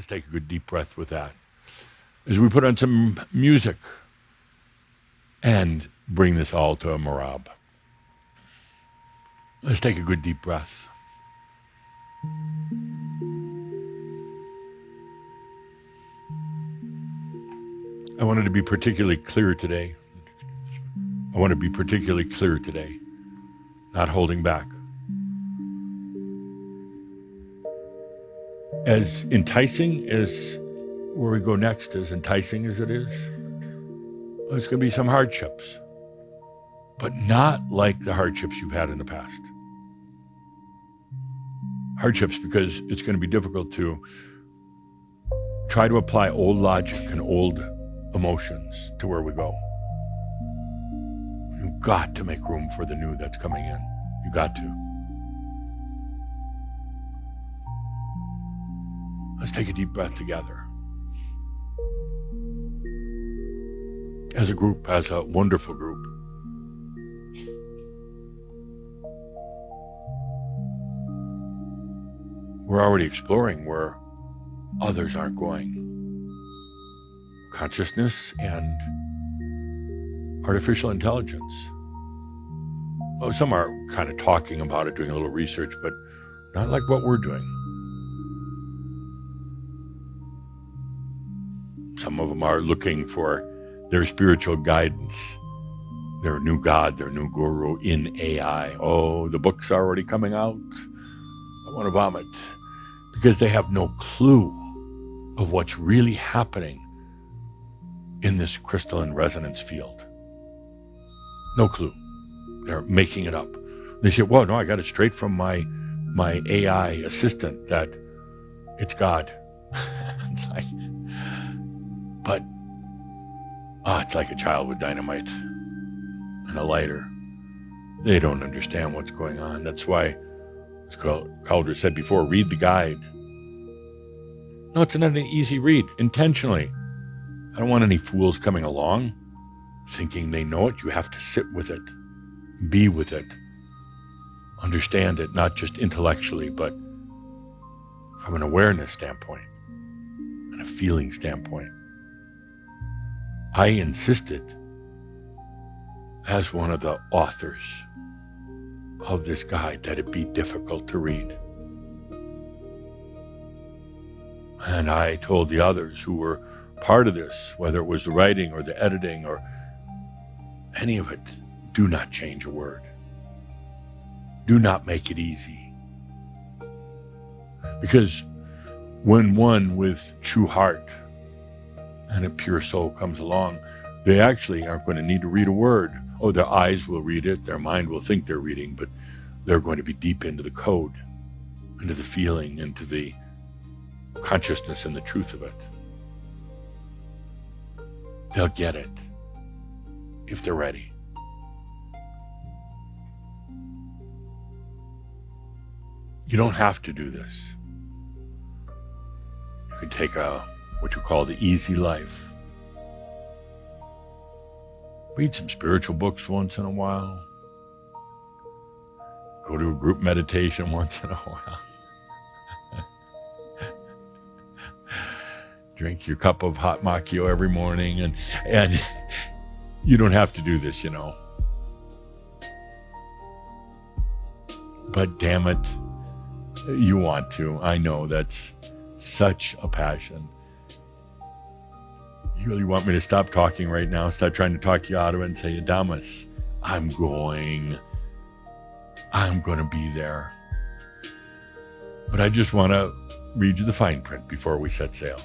Let's take a good deep breath with that. As we put on some music and bring this all to a Merabh. Let's take a good deep breath. I wanted to be particularly clear today. Not holding back. As enticing as where we go next, as enticing as it is, there's going to be some hardships, but not like the hardships you've had in the past. Hardships because it's going to be difficult to try to apply old logic and old emotions to where we go. You've got to make room for the new that's coming in. You got to. Let's take a deep breath together. As a group, as a wonderful group. We're already exploring where others aren't going. Consciousness and artificial intelligence. Oh, some are kind of talking about it, doing a little research, but not like what we're doing. Some of them are looking for their spiritual guidance, their new God, their new guru in AI. Oh, the book's are already coming out. I want to vomit. Because they have no clue of what's really happening in this crystalline resonance field. No clue. They're making it up. They say, well, no, I got it straight from my AI assistant that it's God. It's like, but it's like a child with dynamite and a lighter. They don't understand what's going on. That's why, as Calder said before, read the guide. No, it's not an easy read, intentionally. I don't want any fools coming along thinking they know it. You have to sit with it, be with it, understand it, not just intellectually, but from an awareness standpoint and a feeling standpoint. I insisted, as one of the authors of this guide, that it be difficult to read. And I told the others who were part of this, whether it was the writing or the editing or any of it, do not change a word. Do not make it easy. Because when one with true heart and a pure soul comes along, they actually aren't going to need to read a word. Oh, their eyes will read it, their mind will think they're reading, but they're going to be deep into the code, into the feeling, into the consciousness and the truth of it. They'll get it if they're ready. You don't have to do this. You can take what you call the easy life. Read some spiritual books once in a while. Go to a group meditation once in a while. Drink your cup of hot macchio every morning, and you don't have to do this, you know. But damn it, you want to. I know that's such a passion. You really want me to stop talking right now, stop trying to talk you out of it and say, ADAMUS, I'm going to be there. But I just want to read you the fine print before we set sail.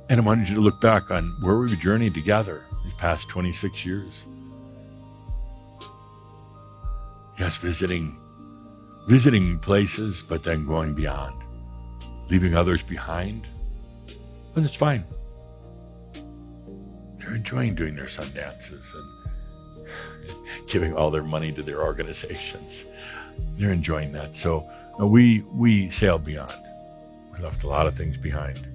And I wanted you to look back on where we've journeyed together these past 26 years. Yes, visiting places, but then going beyond, leaving others behind. But it's fine. They're enjoying doing their sun dances and giving all their money to their organizations. They're enjoying that. So we sailed beyond. We left a lot of things behind.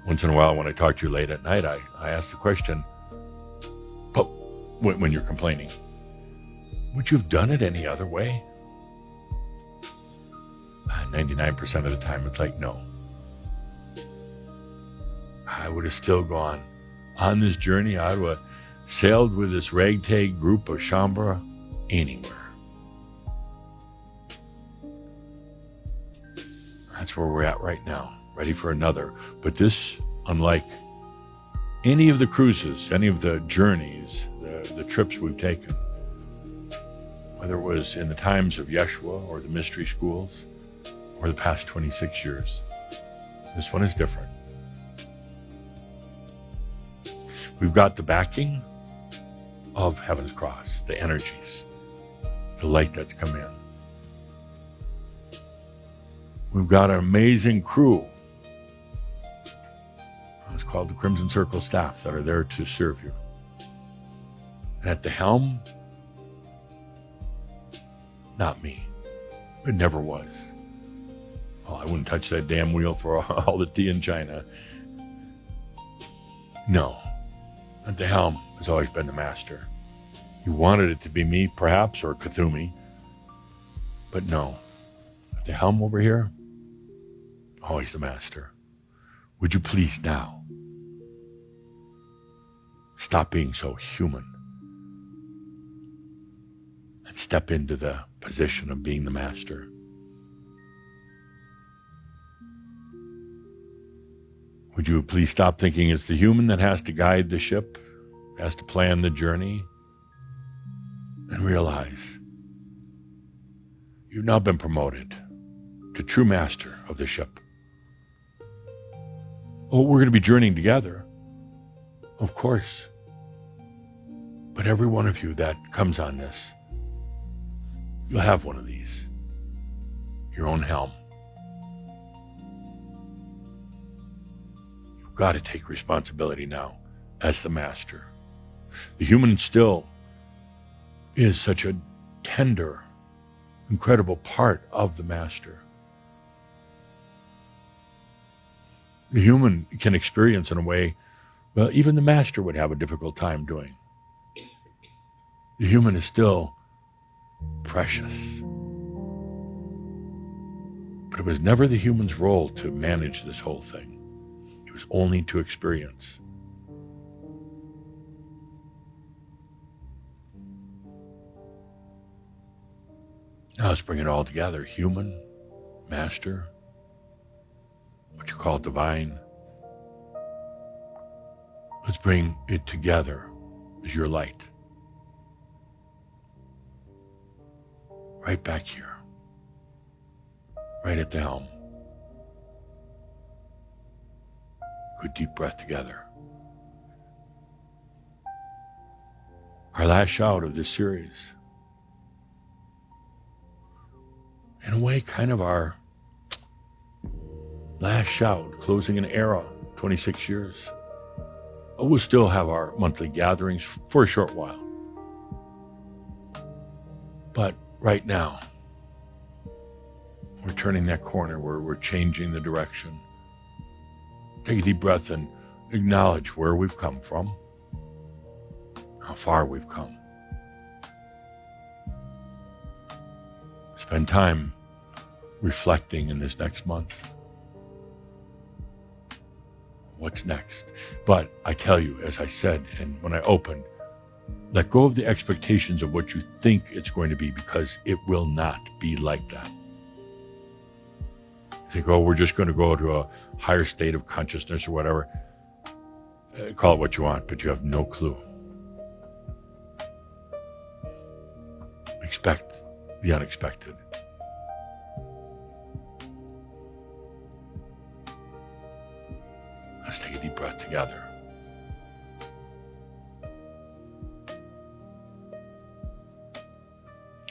Once in a while, when I talk to you late at night, I ask the question, but when you're complaining, would you have done it any other way? 99% of the time, it's like, no. I would have still gone on this journey. I would have sailed with this ragtag group of Shambhala anywhere. That's where we're at right now, ready for another. But this, unlike any of the cruises, any of the journeys, the trips we've taken, whether it was in the times of Yeshua or the mystery schools or the past 26 years, this one is different. We've got the backing of Heaven's Cross, the energies, the light that's come in. We've got an amazing crew. It's called the Crimson Circle staff that are there to serve you. And at the helm, not me. It never was. Oh, I wouldn't touch that damn wheel for all the tea in China. No. At the helm has always been the master. You wanted it to be me, perhaps, or Cthulhu. But no. At the helm over here, always the master. Would you please now stop being so human and step into the position of being the master? Would you please stop thinking it's the human that has to guide the ship, has to plan the journey, and realize you've now been promoted to true master of the ship. Oh, we're going to be journeying together, of course. But every one of you that comes on this, you'll have one of these, your own helm. You've got to take responsibility now as the master. The human still is such a tender, incredible part of the master. The human can experience in a way, well, even the master would have a difficult time doing. The human is still precious. But it was never the human's role to manage this whole thing. It was only to experience. Now let's bring it all together. Human, master, what you call divine. Let's bring it together as your light. Right back here. Right at the helm. Good deep breath together. Our last shout of this series. In a way, kind of our last shout, closing an era, 26 years. We'll still have our monthly gatherings for a short while. But right now, we're turning that corner where we're changing the direction. Take a deep breath and acknowledge where we've come from, how far we've come. Spend time reflecting in this next month. What's next? But I tell you, as I said, and when I opened, let go of the expectations of what you think it's going to be, because it will not be like that. You think, oh, we're just going to go to a higher state of consciousness or whatever. Call it what you want, but you have no clue. Expect the unexpected. Let's take a deep breath together.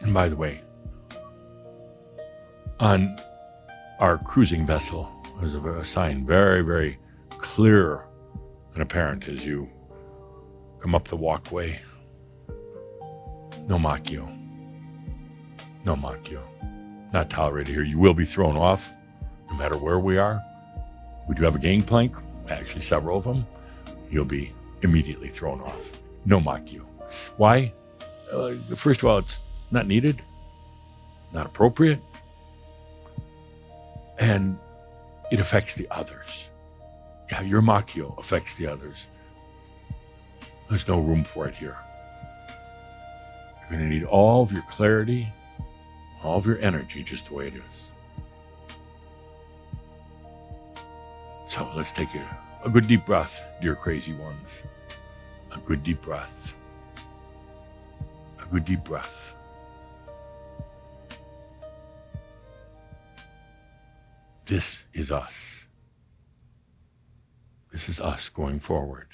And by the way, on our cruising vessel, there's a sign very, very clear and apparent as you come up the walkway. No Makyo. No Makyo. Not tolerated here. You will be thrown off, no matter where we are. We do have a gangplank, actually several of them. You'll be immediately thrown off. No Makyo. Why? First of all, it's not needed, not appropriate. and it affects the others. Yeah, your Makyo affects the others. There's no room for it here. You're going to need all of your clarity, all of your energy just the way it is. So let's take a good deep breath, dear crazy ones. A good deep breath. A good deep breath. This is us. This is us going forward.